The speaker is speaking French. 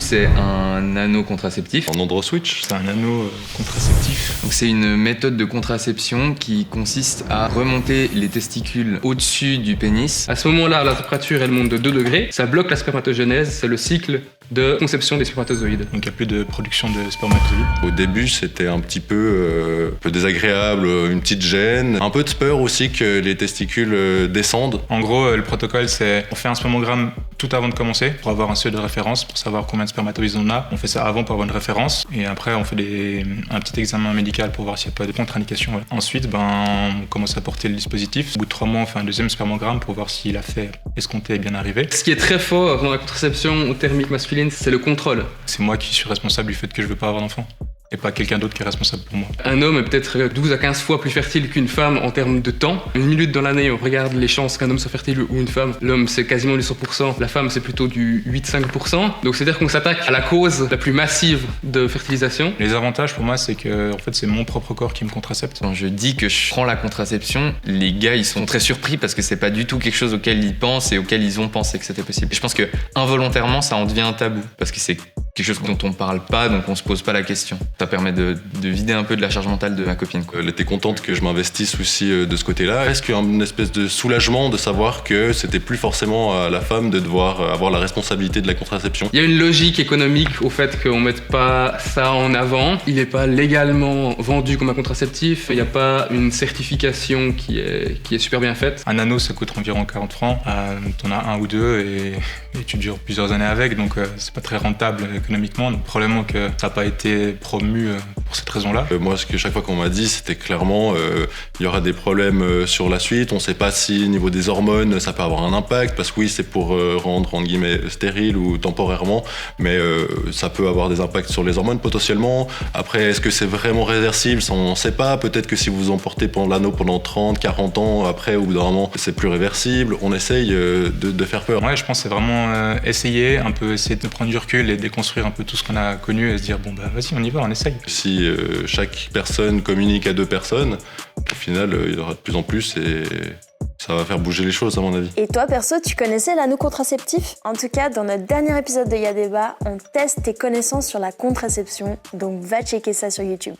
c'est un anneau contraceptif. En androswitch. C'est un anneau contraceptif. Donc c'est une méthode de contraception qui consiste à remonter les testicules au-dessus du pénis. À ce moment-là, la température elle monte de 2 degrés. Ça bloque la spermatogenèse, c'est le cycle de conception des spermatozoïdes. Donc il n'y a plus de production de spermatozoïdes. Au début, c'était un petit peu désagréable, une petite gêne, un peu de peur aussi que les testicules descendent. En gros, le protocole, c'est on fait un spermogramme tout avant de commencer pour avoir un seuil de référence, pour savoir combien de spermatozoïdes on a. On fait ça avant pour avoir une référence et après on fait un petit examen médical pour voir s'il n'y a pas de contre-indication. Ouais. Ensuite, on commence à porter le dispositif. Au bout de 3 mois, on fait un deuxième spermogramme pour voir si l'effet escompté est bien arrivé. Ce qui est très fort dans la contraception thermique masculine, c'est le contrôle. C'est moi qui suis responsable du fait que je ne veux pas avoir d'enfant. Et pas quelqu'un d'autre qui est responsable pour moi. Un homme est peut-être 12 à 15 fois plus fertile qu'une femme en termes de temps. Une minute dans l'année, on regarde les chances qu'un homme soit fertile ou une femme. L'homme, c'est quasiment du 100%. La femme, c'est plutôt du 8-5%. Donc c'est-à-dire qu'on s'attaque à la cause la plus massive de fertilisation. Les avantages pour moi, c'est que en fait, c'est mon propre corps qui me contracepte. Quand je dis que je prends la contraception, les gars, ils sont très surpris parce que c'est pas du tout quelque chose auquel ils pensent et auquel ils ont pensé que c'était possible. Et je pense que involontairement, ça en devient un tabou parce que c'est quelque chose dont on parle pas, donc on se pose pas la question. Ça permet de vider un peu de la charge mentale de ma copine. Elle était contente que je m'investisse aussi de ce côté-là. Est-ce qu'il y a une espèce de soulagement de savoir que c'était plus forcément à la femme de devoir avoir la responsabilité de la contraception? Il y a une logique économique au fait qu'on mette pas ça en avant. Il n'est pas légalement vendu comme un contraceptif. Il n'y a pas une certification qui est super bien faite. Un anneau, ça coûte environ 40 francs. T'en as un ou deux et tu dures plusieurs années avec, donc c'est pas très rentable économiquement. Donc probablement que ça n'a pas été promu pour cette raison-là. Moi, chaque fois qu'on m'a dit, c'était clairement il y aura des problèmes sur la suite. On ne sait pas si au niveau des hormones, ça peut avoir un impact, parce que oui, c'est pour rendre entre guillemets stérile ou temporairement, mais ça peut avoir des impacts sur les hormones potentiellement. Après, est-ce que c'est vraiment réversible? Ça, on ne sait pas. Peut-être que si vous en portez l'anneau pendant 30, 40 ans, après, au bout d'un moment, c'est plus réversible. On essaye de faire peur. Ouais, je pense que c'est vraiment essayer de prendre du recul et déconstruire un peu tout ce qu'on a connu et se dire bon bah vas-y, on y va, on essaye. Si chaque personne communique à 2 personnes, au final, il y aura de plus en plus et ça va faire bouger les choses à mon avis. Et toi, perso, tu connaissais l'anneau contraceptif? En tout cas, dans notre dernier épisode de Y'a débat, on teste tes connaissances sur la contraception, donc va checker ça sur YouTube.